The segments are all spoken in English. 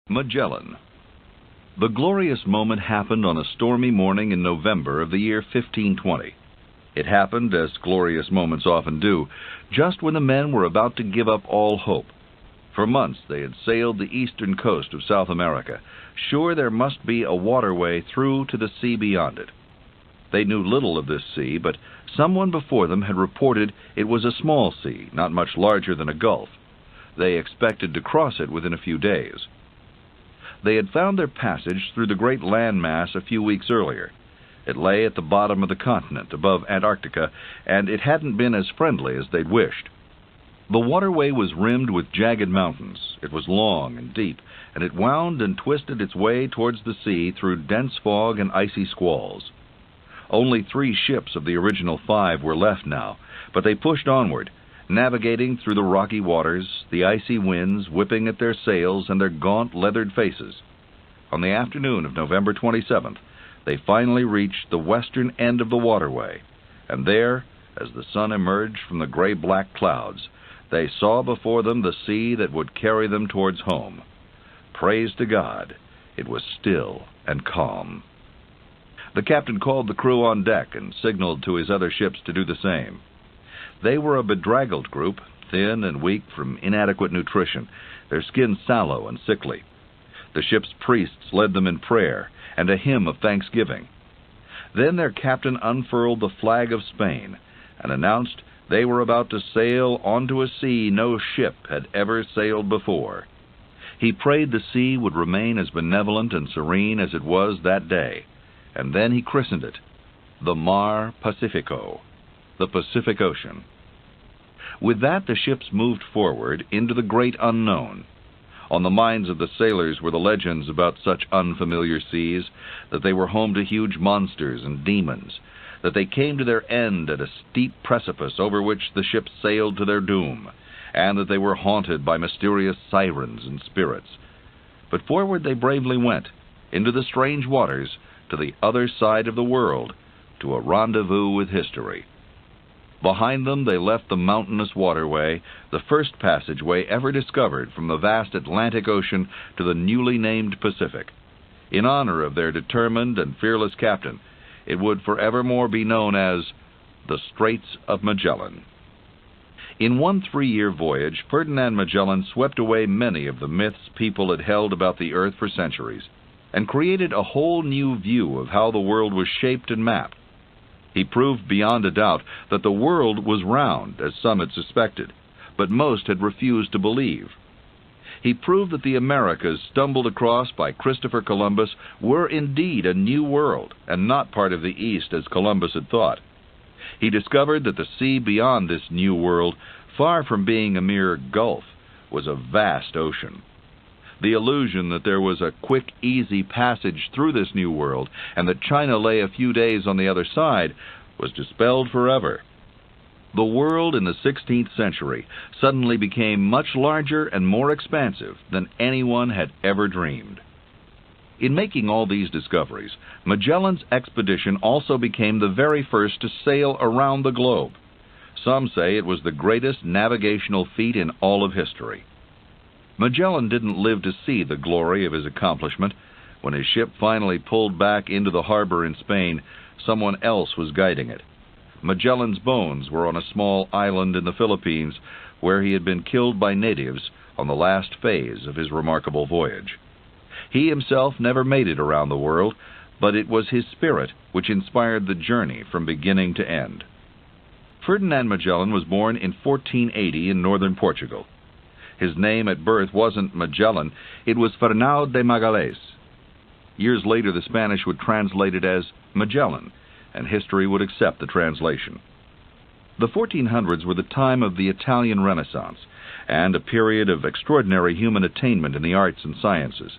Magellan. The glorious moment happened on a stormy morning in November of the year 1520. It happened, as glorious moments often do, just when the men were about to give up all hope. For months they had sailed the eastern coast of South America, sure there must be a waterway through to the sea beyond it. They knew little of this sea, but someone before them had reported it was a small sea, not much larger than a gulf. They expected to cross it within a few days. They had found their passage through the great land mass a few weeks earlier. It lay at the bottom of the continent, above Antarctica, and it hadn't been as friendly as they'd wished. The waterway was rimmed with jagged mountains. It was long and deep, and it wound and twisted its way towards the sea through dense fog and icy squalls. Only 3 ships of the original 5 were left now, but they pushed onward, navigating through the rocky waters, the icy winds whipping at their sails and their gaunt, leathered faces. On the afternoon of November 27th, they finally reached the western end of the waterway, and there, as the sun emerged from the gray-black clouds, they saw before them the sea that would carry them towards home. Praise to God, it was still and calm. The captain called the crew on deck and signaled to his other ships to do the same. They were a bedraggled group, thin and weak from inadequate nutrition, their skin sallow and sickly. The ship's priests led them in prayer and a hymn of thanksgiving. Then their captain unfurled the flag of Spain and announced they were about to sail onto a sea no ship had ever sailed before. He prayed the sea would remain as benevolent and serene as it was that day, and then he christened it the Mar Pacifico, the Pacific Ocean. With that, the ships moved forward into the great unknown. On the minds of the sailors were the legends about such unfamiliar seas, that they were home to huge monsters and demons, that they came to their end at a steep precipice over which the ships sailed to their doom, and that they were haunted by mysterious sirens and spirits. But forward they bravely went, into the strange waters, to the other side of the world, to a rendezvous with history. Behind them they left the mountainous waterway, the first passageway ever discovered from the vast Atlantic Ocean to the newly named Pacific. In honor of their determined and fearless captain, it would forevermore be known as the Straits of Magellan. In one 3-year voyage, Ferdinand Magellan swept away many of the myths people had held about the earth for centuries, and created a whole new view of how the world was shaped and mapped. He proved beyond a doubt that the world was round, as some had suspected, but most had refused to believe. He proved that the Americas stumbled across by Christopher Columbus were indeed a new world, and not part of the East as Columbus had thought. He discovered that the sea beyond this new world, far from being a mere gulf, was a vast ocean. The illusion that there was a quick, easy passage through this new world, and that China lay a few days on the other side, was dispelled forever. The world in the 16th century suddenly became much larger and more expansive than anyone had ever dreamed. In making all these discoveries, Magellan's expedition also became the very first to sail around the globe. Some say it was the greatest navigational feat in all of history. Magellan didn't live to see the glory of his accomplishment. When his ship finally pulled back into the harbor in Spain, someone else was guiding it. Magellan's bones were on a small island in the Philippines, where he had been killed by natives on the last phase of his remarkable voyage. He himself never made it around the world, but it was his spirit which inspired the journey from beginning to end. Ferdinand Magellan was born in 1480 in northern Portugal. His name at birth wasn't Magellan, it was Fernão de Magalhães. Years later, the Spanish would translate it as Magellan, and history would accept the translation. The 1400s were the time of the Italian Renaissance, and a period of extraordinary human attainment in the arts and sciences.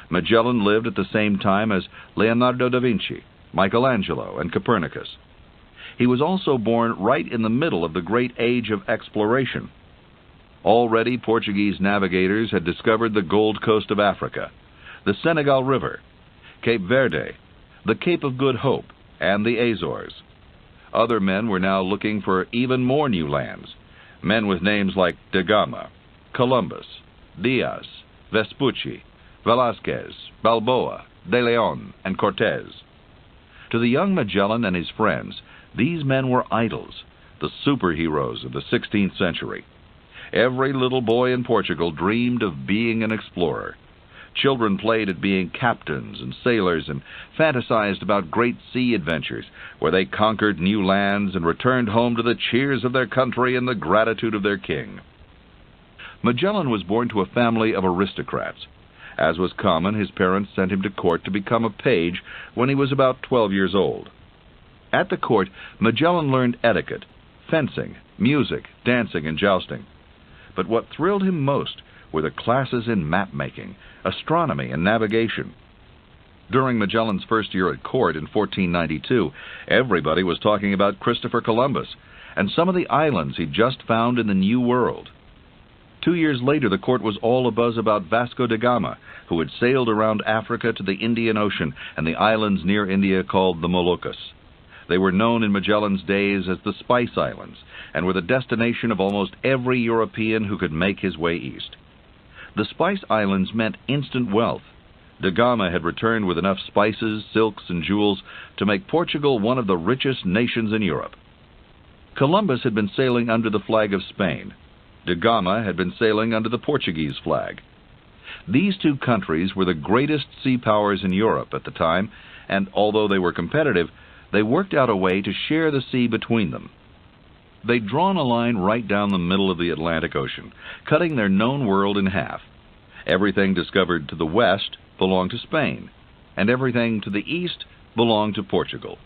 Magellan lived at the same time as Leonardo da Vinci, Michelangelo, and Copernicus. He was also born right in the middle of the great age of exploration. Already, Portuguese navigators had discovered the Gold Coast of Africa, the Senegal River, Cape Verde, the Cape of Good Hope, and the Azores. Other men were now looking for even more new lands, men with names like da Gama, Columbus, Diaz, Vespucci, Velázquez, Balboa, De Leon, and Cortés. To the young Magellan and his friends, these men were idols, the superheroes of the 16th century. Every little boy in Portugal dreamed of being an explorer. Children played at being captains and sailors and fantasized about great sea adventures where they conquered new lands and returned home to the cheers of their country and the gratitude of their king. Magellan was born to a family of aristocrats. As was common, his parents sent him to court to become a page when he was about 12 years old. At the court, Magellan learned etiquette, fencing, music, dancing, and jousting. But what thrilled him most were the classes in map-making, astronomy, and navigation. During Magellan's first year at court in 1492, everybody was talking about Christopher Columbus and some of the islands he'd just found in the New World. 2 years later, the court was all abuzz about Vasco da Gama, who had sailed around Africa to the Indian Ocean and the islands near India called the Moluccas. They were known in Magellan's days as the Spice Islands and were the destination of almost every European who could make his way east. The Spice Islands meant instant wealth. Da Gama had returned with enough spices, silks, and jewels to make Portugal one of the richest nations in Europe. Columbus had been sailing under the flag of Spain. Da Gama had been sailing under the Portuguese flag. These two countries were the greatest sea powers in Europe at the time, and although they were competitive, they worked out a way to share the sea between them. They'd drawn a line right down the middle of the Atlantic Ocean, cutting their known world in half. Everything discovered to the west belonged to Spain, and everything to the east belonged to Portugal.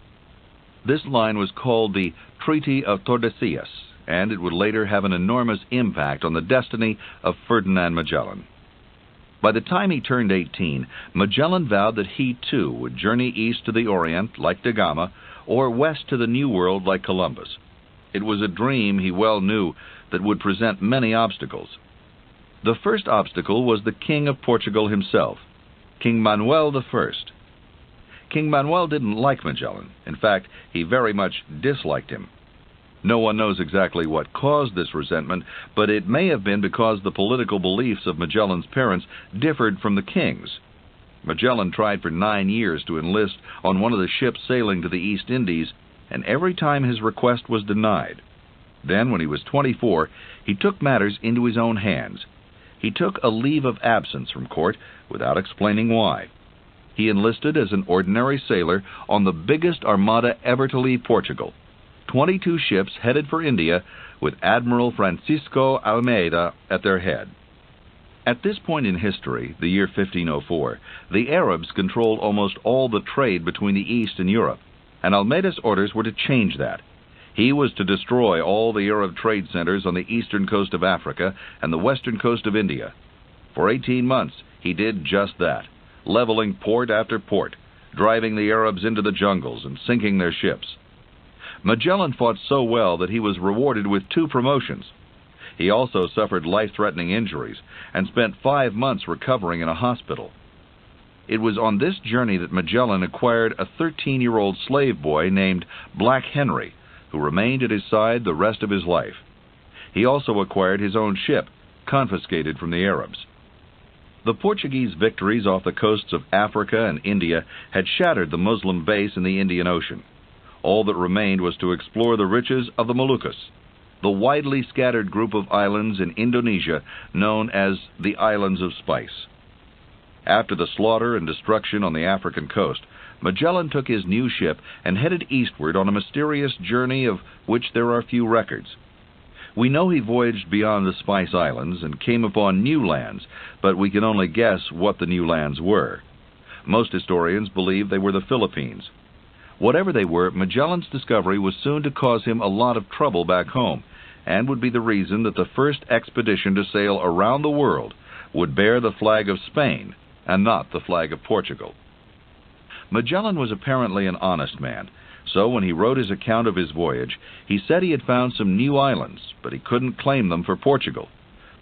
This line was called the Treaty of Tordesillas, and it would later have an enormous impact on the destiny of Ferdinand Magellan. By the time he turned 18, Magellan vowed that he too would journey east to the Orient, like da Gama, or west to the New World, like Columbus. It was a dream he well knew that would present many obstacles. The first obstacle was the King of Portugal himself, King Manuel I. King Manuel didn't like Magellan. In fact, he very much disliked him. No one knows exactly what caused this resentment, but it may have been because the political beliefs of Magellan's parents differed from the king's. Magellan tried for 9 years to enlist on one of the ships sailing to the East Indies, and every time his request was denied. Then, when he was 24, he took matters into his own hands. He took a leave of absence from court without explaining why. He enlisted as an ordinary sailor on the biggest armada ever to leave Portugal. 22 ships headed for India, with Admiral Francisco Almeida at their head. At this point in history, the year 1504, the Arabs controlled almost all the trade between the East and Europe, and Almeida's orders were to change that. He was to destroy all the Arab trade centers on the eastern coast of Africa and the western coast of India. For 18 months, he did just that, leveling port after port, driving the Arabs into the jungles and sinking their ships. Magellan fought so well that he was rewarded with 2 promotions. He also suffered life-threatening injuries and spent 5 months recovering in a hospital. It was on this journey that Magellan acquired a 13-year-old slave boy named Black Henry, who remained at his side the rest of his life. He also acquired his own ship, confiscated from the Arabs. The Portuguese victories off the coasts of Africa and India had shattered the Muslim base in the Indian Ocean. All that remained was to explore the riches of the Moluccas, the widely scattered group of islands in Indonesia known as the Islands of Spice. After the slaughter and destruction on the African coast, Magellan took his new ship and headed eastward on a mysterious journey of which there are few records. We know he voyaged beyond the Spice Islands and came upon new lands, but we can only guess what the new lands were. Most historians believe they were the Philippines. Whatever they were, Magellan's discovery was soon to cause him a lot of trouble back home, and would be the reason that the first expedition to sail around the world would bear the flag of Spain and not the flag of Portugal. Magellan was apparently an honest man, so when he wrote his account of his voyage, he said he had found some new islands, but he couldn't claim them for Portugal.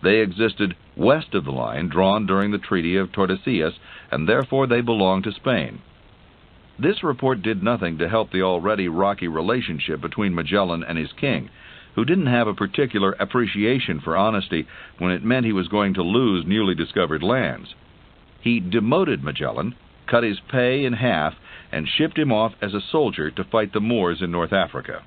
They existed west of the line drawn during the Treaty of Tordesillas, and therefore they belonged to Spain. This report did nothing to help the already rocky relationship between Magellan and his king, who didn't have a particular appreciation for honesty when it meant he was going to lose newly discovered lands. He demoted Magellan, cut his pay in half, and shipped him off as a soldier to fight the Moors in North Africa.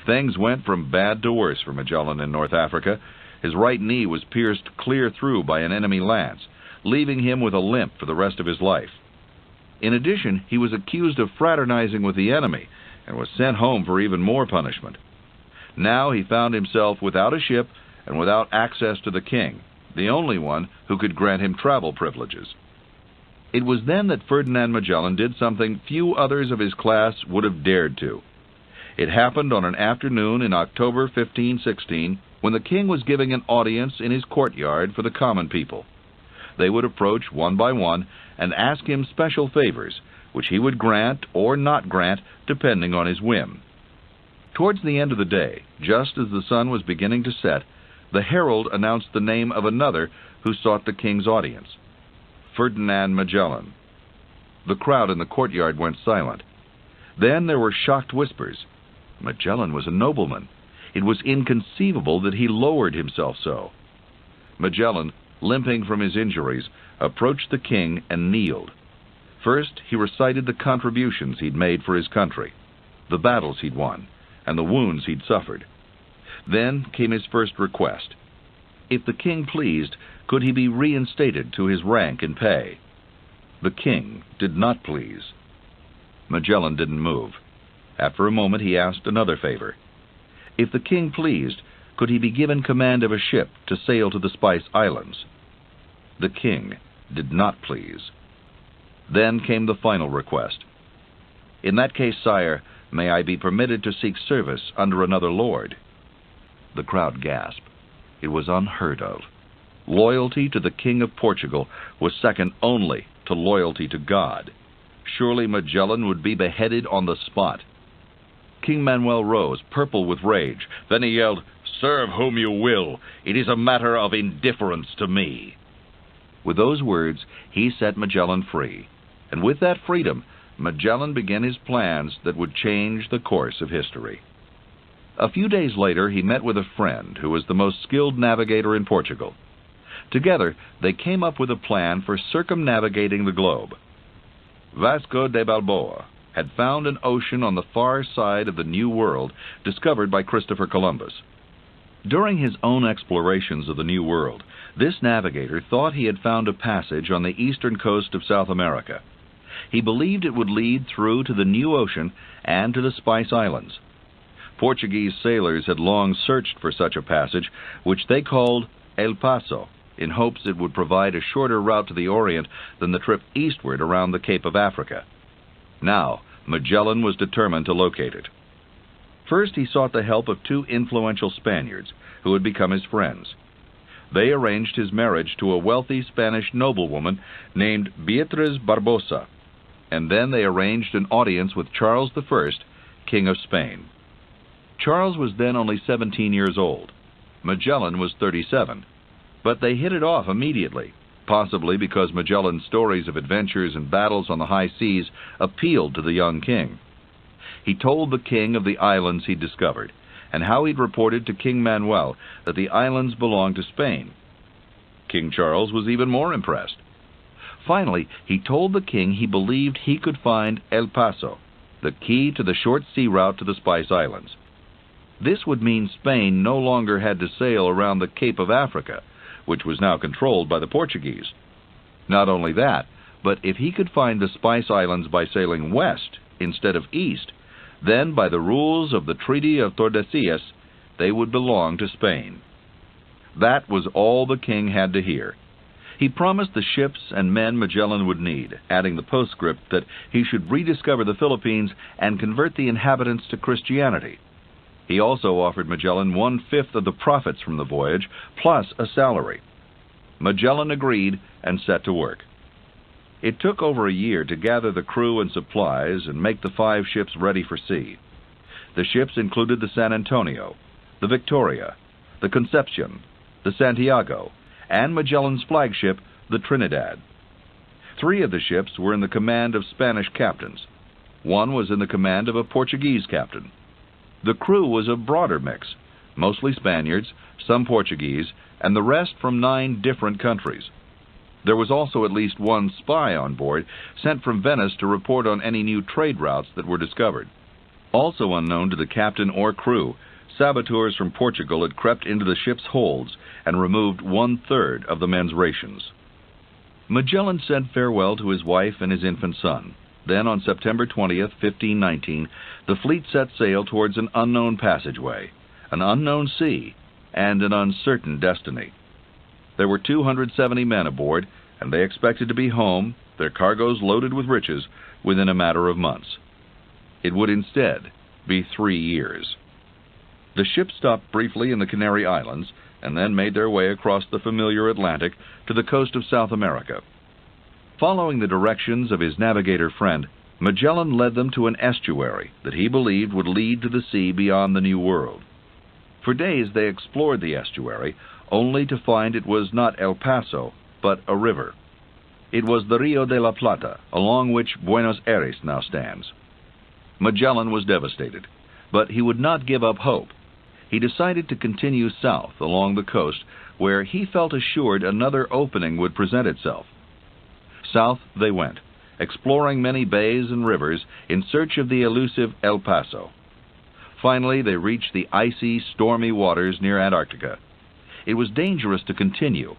Things went from bad to worse for Magellan in North Africa. His right knee was pierced clear through by an enemy lance, leaving him with a limp for the rest of his life. In addition, he was accused of fraternizing with the enemy and was sent home for even more punishment. Now he found himself without a ship and without access to the king, the only one who could grant him travel privileges. It was then that Ferdinand Magellan did something few others of his class would have dared to. It happened on an afternoon in October 1516, when the king was giving an audience in his courtyard for the common people. They would approach one by one and ask him special favors, which he would grant or not grant depending on his whim. Towards the end of the day, just as the sun was beginning to set, the herald announced the name of another who sought the king's audience: Ferdinand Magellan. The crowd in the courtyard went silent. Then there were shocked whispers. Magellan was a nobleman. It was inconceivable that he lowered himself so. Magellan, limping from his injuries, approached the king and kneeled. First, he recited the contributions he'd made for his country, the battles he'd won, and the wounds he'd suffered. Then came his first request. If the king pleased, could he be reinstated to his rank and pay? The king did not please. Magellan didn't move. After a moment he asked another favor. If the king pleased, could he be given command of a ship to sail to the Spice Islands? The king did not please. Then came the final request. In that case, sire, may I be permitted to seek service under another lord? The crowd gasped. It was unheard of. Loyalty to the King of Portugal was second only to loyalty to God. Surely Magellan would be beheaded on the spot. King Manuel rose, purple with rage. Then he yelled, "Serve whom you will. It is a matter of indifference to me." With those words, he set Magellan free. And with that freedom, Magellan began his plans that would change the course of history. A few days later, he met with a friend who was the most skilled navigator in Portugal. Together, they came up with a plan for circumnavigating the globe. Vasco de Balboa had found an ocean on the far side of the New World discovered by Christopher Columbus. During his own explorations of the New World, this navigator thought he had found a passage on the eastern coast of South America. He believed it would lead through to the new ocean and to the Spice Islands. Portuguese sailors had long searched for such a passage, which they called El Paso, in hopes it would provide a shorter route to the Orient than the trip eastward around the Cape of Africa. Now, Magellan was determined to locate it. First, he sought the help of two influential Spaniards, who had become his friends. They arranged his marriage to a wealthy Spanish noblewoman named Beatriz Barbosa, and then they arranged an audience with Charles I, King of Spain. Charles was then only 17 years old. Magellan was 37. But they hit it off immediately, possibly because Magellan's stories of adventures and battles on the high seas appealed to the young king. He told the king of the islands he'd discovered, and how he'd reported to King Manuel that the islands belonged to Spain. King Charles was even more impressed. Finally, he told the king he believed he could find El Paso, the key to the short sea route to the Spice Islands. This would mean Spain no longer had to sail around the Cape of Africa, which was now controlled by the Portuguese. Not only that, but if he could find the Spice Islands by sailing west instead of east, then by the rules of the Treaty of Tordesillas, they would belong to Spain. That was all the king had to hear. He promised the ships and men Magellan would need, adding the postscript that he should rediscover the Philippines and convert the inhabitants to Christianity. He also offered Magellan 1/5 of the profits from the voyage, plus a salary. Magellan agreed and set to work. It took over a year to gather the crew and supplies and make the 5 ships ready for sea. The ships included the San Antonio, the Victoria, the Concepcion, the Santiago, and Magellan's flagship, the Trinidad. 3 of the ships were in the command of Spanish captains. 1 was in the command of a Portuguese captain. The crew was a broader mix, mostly Spaniards, some Portuguese, and the rest from 9 different countries. There was also at least one spy on board, sent from Venice to report on any new trade routes that were discovered. Also unknown to the captain or crew, saboteurs from Portugal had crept into the ship's holds and removed 1/3 of the men's rations. Magellan said farewell to his wife and his infant son. Then, on September 20th, 1519, the fleet set sail towards an unknown passageway, an unknown sea, and an uncertain destiny. There were 270 men aboard, and they expected to be home, their cargoes loaded with riches, within a matter of months. It would instead be 3 years. The ship stopped briefly in the Canary Islands, and then made their way across the familiar Atlantic to the coast of South America. Following the directions of his navigator friend, Magellan led them to an estuary that he believed would lead to the sea beyond the New World. For days they explored the estuary, only to find it was not El Paso, but a river. It was the Rio de la Plata, along which Buenos Aires now stands. Magellan was devastated, but he would not give up hope. He decided to continue south along the coast, where he felt assured another opening would present itself. South they went, exploring many bays and rivers in search of the elusive El Paso. Finally, they reached the icy, stormy waters near Antarctica. It was dangerous to continue.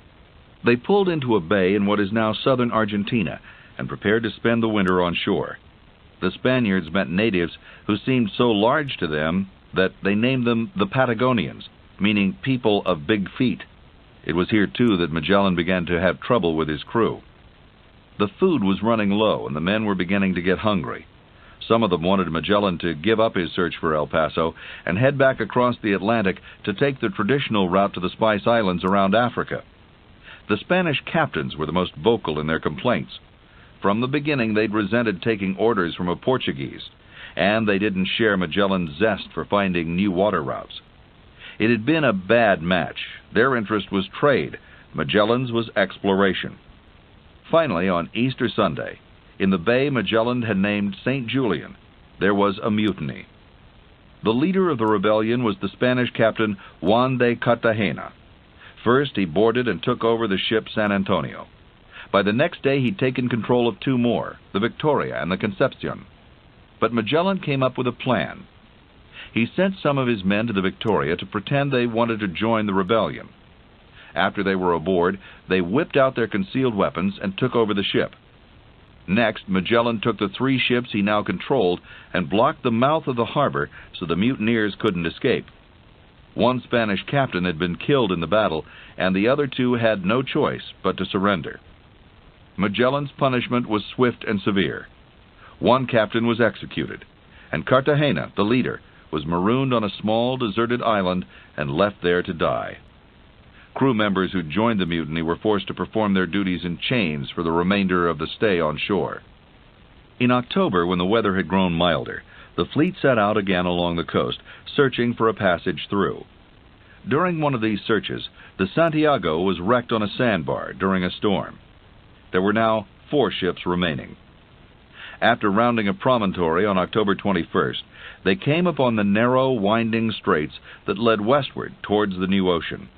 They pulled into a bay in what is now southern Argentina and prepared to spend the winter on shore. The Spaniards met natives who seemed so large to them that they named them the Patagonians, meaning people of big feet. It was here, too, that Magellan began to have trouble with his crew. The food was running low, and the men were beginning to get hungry. Some of them wanted Magellan to give up his search for El Paso and head back across the Atlantic to take the traditional route to the Spice Islands around Africa. The Spanish captains were the most vocal in their complaints. From the beginning, they'd resented taking orders from a Portuguese, and they didn't share Magellan's zest for finding new water routes. It had been a bad match. Their interest was trade. Magellan's was exploration. Finally, on Easter Sunday, in the bay Magellan had named St. Julian, there was a mutiny. The leader of the rebellion was the Spanish captain Juan de Cartagena. First, he boarded and took over the ship San Antonio. By the next day, he'd taken control of 2 more, the Victoria and the Concepcion. But Magellan came up with a plan. He sent some of his men to the Victoria to pretend they wanted to join the rebellion. After they were aboard, they whipped out their concealed weapons and took over the ship. Next, Magellan took the 3 ships he now controlled and blocked the mouth of the harbor so the mutineers couldn't escape. One Spanish captain had been killed in the battle, and the other 2 had no choice but to surrender. Magellan's punishment was swift and severe. One captain was executed, and Cartagena, the leader, was marooned on a small deserted island and left there to die. Crew members who joined the mutiny were forced to perform their duties in chains for the remainder of the stay on shore. In October, when the weather had grown milder, the fleet set out again along the coast, searching for a passage through. During one of these searches, the Santiago was wrecked on a sandbar during a storm. There were now 4 ships remaining. After rounding a promontory on October 21st, they came upon the narrow, winding straits that led westward towards the new ocean.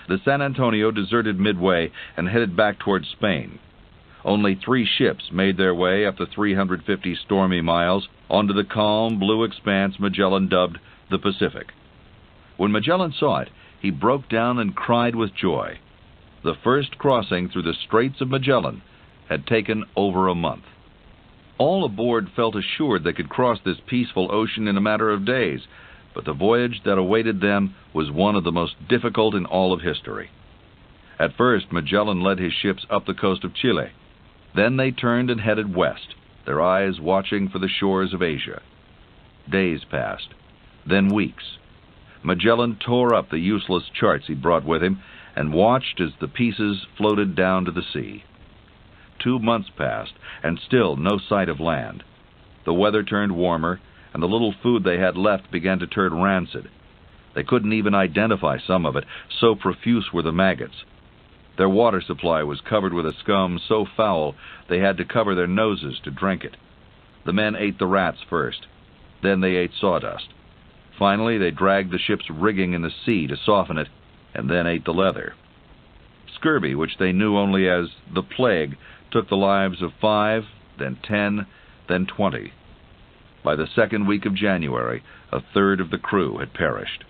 The San Antonio deserted midway and headed back towards Spain. Only 3 ships made their way up the 350 stormy miles onto the calm, blue expanse Magellan dubbed the Pacific. When Magellan saw it, he broke down and cried with joy. The first crossing through the Straits of Magellan had taken over a month. All aboard felt assured they could cross this peaceful ocean in a matter of days, but the voyage that awaited them was one of the most difficult in all of history. At first, Magellan led his ships up the coast of Chile. Then they turned and headed west, their eyes watching for the shores of Asia. Days passed, then weeks. Magellan tore up the useless charts he'd brought with him and watched as the pieces floated down to the sea. 2 months passed, and still no sight of land. The weather turned warmer, and the little food they had left began to turn rancid. They couldn't even identify some of it, so profuse were the maggots. Their water supply was covered with a scum so foul they had to cover their noses to drink it. The men ate the rats first. Then they ate sawdust. Finally, they dragged the ship's rigging in the sea to soften it, and then ate the leather. scurvy, which they knew only as the plague, took the lives of 5, then 10, then 20. By the second week of January, a third of the crew had perished.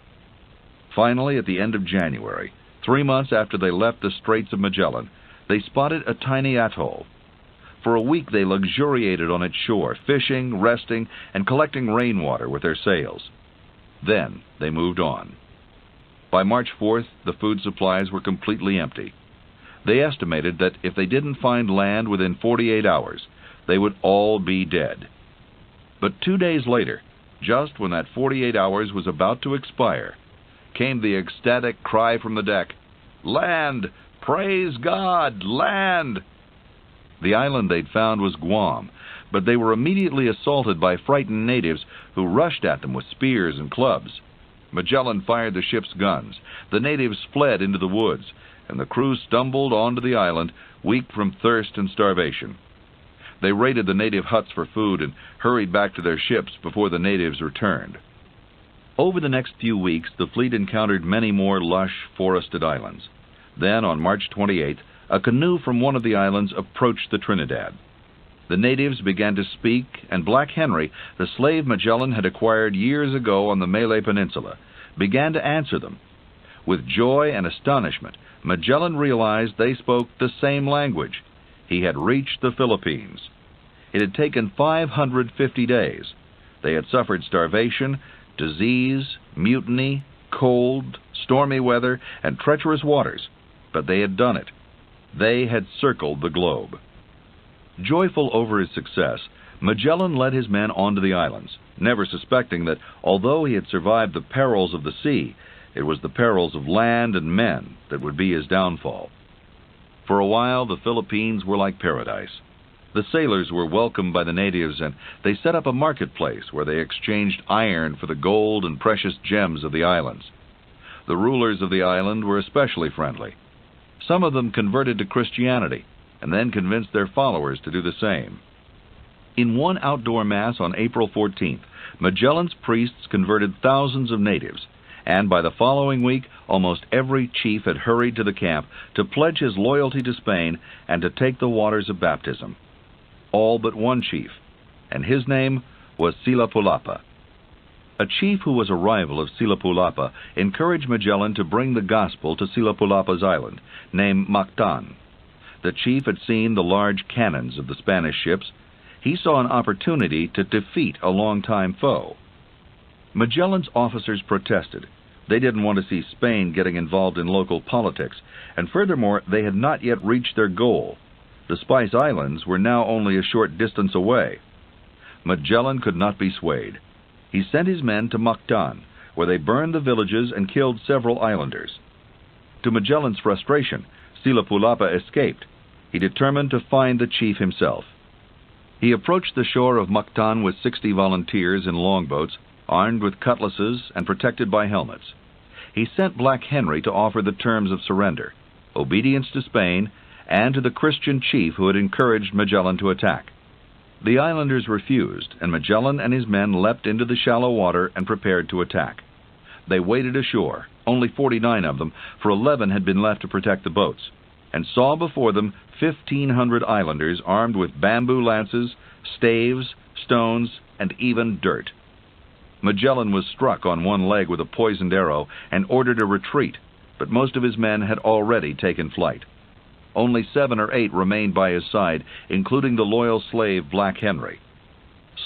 Finally, at the end of January, 3 months after they left the Straits of Magellan, they spotted a tiny atoll. For a week they luxuriated on its shore, fishing, resting, and collecting rainwater with their sails. Then they moved on. By March 4th, the food supplies were completely empty. They estimated that if they didn't find land within 48 hours, they would all be dead. But 2 days later, just when that 48 hours was about to expire, came the ecstatic cry from the deck, "Land! Praise God! Land!" The island they'd found was Guam, but they were immediately assaulted by frightened natives who rushed at them with spears and clubs. Magellan fired the ship's guns. The natives fled into the woods, and the crew stumbled onto the island, weak from thirst and starvation. They raided the native huts for food and hurried back to their ships before the natives returned. Over the next few weeks, the fleet encountered many more lush, forested islands. Then, on March 28th, a canoe from one of the islands approached the Trinidad. The natives began to speak, and Black Henry, the slave Magellan had acquired years ago on the Malay Peninsula, began to answer them. With joy and astonishment, Magellan realized they spoke the same language. He had reached the Philippines. It had taken 550 days. They had suffered starvation, disease, mutiny, cold, stormy weather, and treacherous waters, but they had done it. They had circled the globe. Joyful over his success, Magellan led his men onto the islands, never suspecting that although he had survived the perils of the sea, it was the perils of land and men that would be his downfall. For a while, the Philippines were like paradise. The sailors were welcomed by the natives, and they set up a marketplace where they exchanged iron for the gold and precious gems of the islands. The rulers of the island were especially friendly. Some of them converted to Christianity, and then convinced their followers to do the same. In one outdoor mass on April 14th, Magellan's priests converted thousands of natives, and by the following week, almost every chief had hurried to the camp to pledge his loyalty to Spain and to take the waters of baptism. All but one chief, and his name was Silapulapa. A chief who was a rival of Silapulapa encouraged Magellan to bring the gospel to Silapulapa's island, named Mactan. The chief had seen the large cannons of the Spanish ships. He saw an opportunity to defeat a longtime foe. Magellan's officers protested. They didn't want to see Spain getting involved in local politics, and furthermore, they had not yet reached their goal. The Spice Islands were now only a short distance away. Magellan could not be swayed. He sent his men to Mactan, where they burned the villages and killed several islanders. To Magellan's frustration, Silapulapa escaped. He determined to find the chief himself. He approached the shore of Mactan with 60 volunteers in longboats, armed with cutlasses and protected by helmets. He sent Black Henry to offer the terms of surrender, obedience to Spain, and to the Christian chief who had encouraged Magellan to attack. The islanders refused, and Magellan and his men leapt into the shallow water and prepared to attack. They waded ashore, only 49 of them, for 11 had been left to protect the boats, and saw before them 1,500 islanders armed with bamboo lances, staves, stones, and even dirt. Magellan was struck on one leg with a poisoned arrow and ordered a retreat, but most of his men had already taken flight. Only 7 or 8 remained by his side, including the loyal slave Black Henry.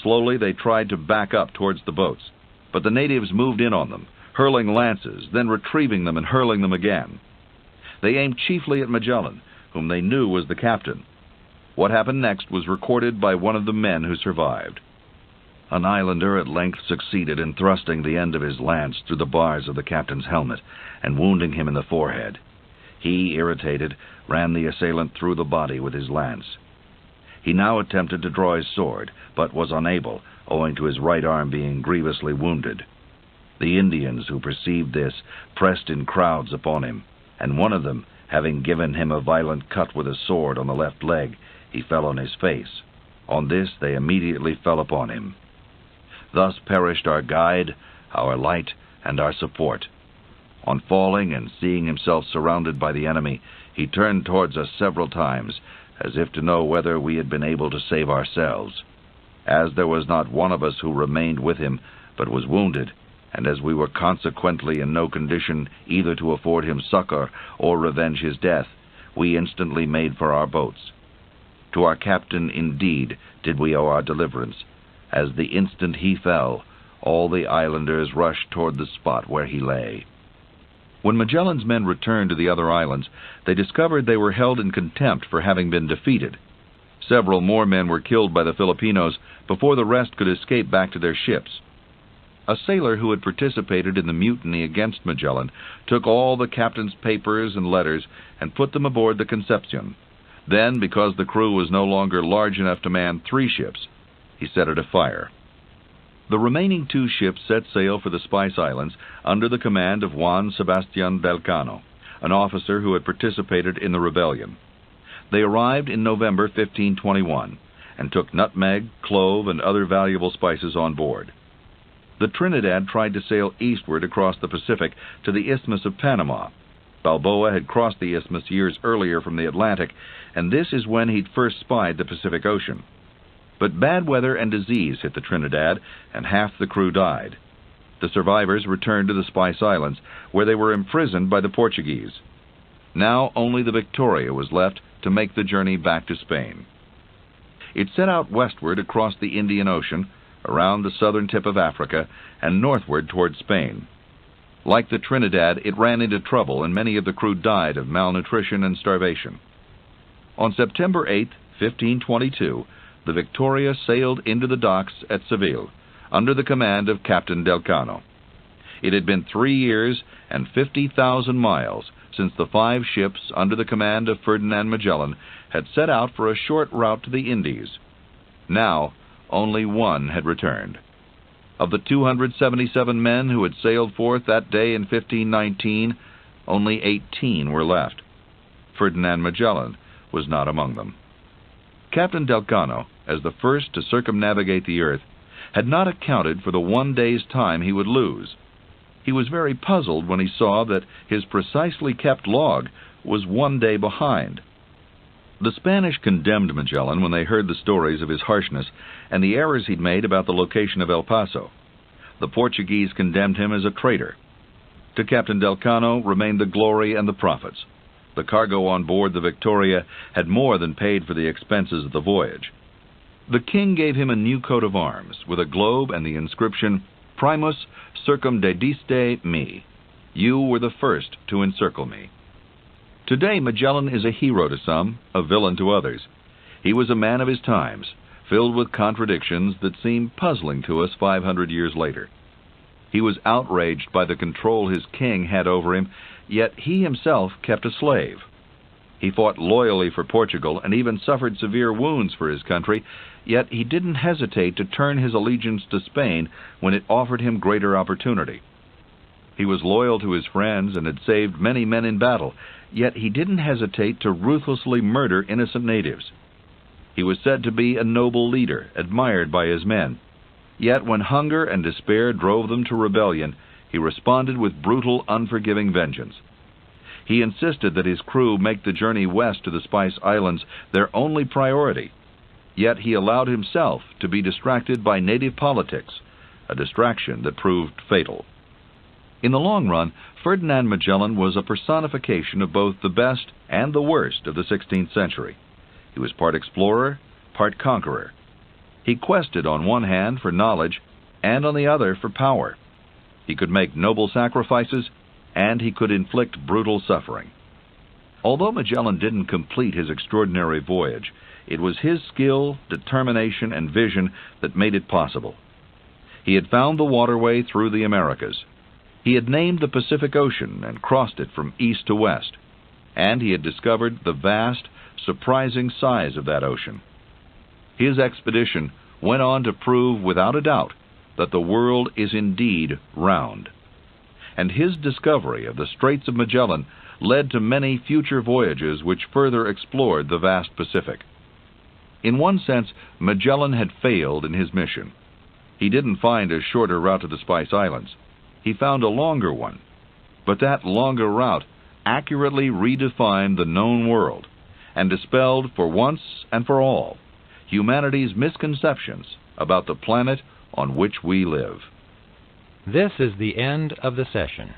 Slowly they tried to back up towards the boats, but the natives moved in on them, hurling lances, then retrieving them and hurling them again. They aimed chiefly at Magellan, whom they knew was the captain. What happened next was recorded by one of the men who survived. An islander at length succeeded in thrusting the end of his lance through the bars of the captain's helmet and wounding him in the forehead. He, irritated, ran the assailant through the body with his lance. He now attempted to draw his sword, but was unable, owing to his right arm being grievously wounded. The Indians, who perceived this, pressed in crowds upon him, and one of them, having given him a violent cut with a sword on the left leg, he fell on his face. On this they immediately fell upon him. Thus perished our guide, our light, and our support. On falling and seeing himself surrounded by the enemy, He turned towards us several times, as if to know whether we had been able to save ourselves. As there was not one of us who remained with him, but was wounded, and as we were consequently in no condition either to afford him succor or revenge his death, we instantly made for our boats. To our captain, indeed, did we owe our deliverance, as the instant he fell, all the islanders rushed toward the spot where he lay. When Magellan's men returned to the other islands, they discovered they were held in contempt for having been defeated. Several more men were killed by the Filipinos before the rest could escape back to their ships. A sailor who had participated in the mutiny against Magellan took all the captain's papers and letters and put them aboard the Concepcion. Then, because the crew was no longer large enough to man 3 ships, he set it afire. The remaining 2 ships set sail for the Spice Islands under the command of Juan Sebastian del Cano, an officer who had participated in the rebellion. They arrived in November 1521 and took nutmeg, clove, and other valuable spices on board. The Trinidad tried to sail eastward across the Pacific to the Isthmus of Panama. Balboa had crossed the isthmus years earlier from the Atlantic, and this is when he'd first spied the Pacific Ocean. But bad weather and disease hit the Trinidad, and half the crew died. The survivors returned to the Spice Islands, where they were imprisoned by the Portuguese. Now only the Victoria was left to make the journey back to Spain. It set out westward across the Indian Ocean, around the southern tip of Africa, and northward toward Spain. Like the Trinidad, it ran into trouble, and many of the crew died of malnutrition and starvation. On September 8, 1522, the Victoria sailed into the docks at Seville, under the command of Captain Del Cano. It had been 3 years and 50,000 miles since the 5 ships under the command of Ferdinand Magellan had set out for a short route to the Indies. Now, only 1 had returned. Of the 277 men who had sailed forth that day in 1519, only 18 were left. Ferdinand Magellan was not among them. Captain Del Cano, as the first to circumnavigate the earth, had not accounted for the 1 day's time he would lose. He was very puzzled when he saw that his precisely kept log was 1 day behind. The Spanish condemned Magellan when they heard the stories of his harshness and the errors he'd made about the location of El Paso. The Portuguese condemned him as a traitor. To Captain Del Cano remained the glory and the profits. The cargo on board the Victoria had more than paid for the expenses of the voyage. The king gave him a new coat of arms, with a globe and the inscription, Primus circumdediste me. You were the first to encircle me. Today, Magellan is a hero to some, a villain to others. He was a man of his times, filled with contradictions that seem puzzling to us 500 years later. He was outraged by the control his king had over him, yet he himself kept a slave. He fought loyally for Portugal and even suffered severe wounds for his country, yet he didn't hesitate to turn his allegiance to Spain when it offered him greater opportunity. He was loyal to his friends and had saved many men in battle, yet he didn't hesitate to ruthlessly murder innocent natives. He was said to be a noble leader, admired by his men. Yet when hunger and despair drove them to rebellion, he responded with brutal, unforgiving vengeance. He insisted that his crew make the journey west to the Spice Islands their only priority. Yet he allowed himself to be distracted by native politics, a distraction that proved fatal. In the long run, Ferdinand Magellan was a personification of both the best and the worst of the 16th century. He was part explorer, part conqueror. He quested on one hand for knowledge, and on the other for power. He could make noble sacrifices, and he could inflict brutal suffering. Although Magellan didn't complete his extraordinary voyage, it was his skill, determination, and vision that made it possible. He had found the waterway through the Americas. He had named the Pacific Ocean and crossed it from east to west, and he had discovered the vast, surprising size of that ocean. His expedition went on to prove without a doubt that the world is indeed round. And his discovery of the Straits of Magellan led to many future voyages which further explored the vast Pacific. In one sense, Magellan had failed in his mission. He didn't find a shorter route to the Spice Islands. He found a longer one. But that longer route accurately redefined the known world and dispelled for once and for all humanity's misconceptions about the planet on which we live. This is the end of the session.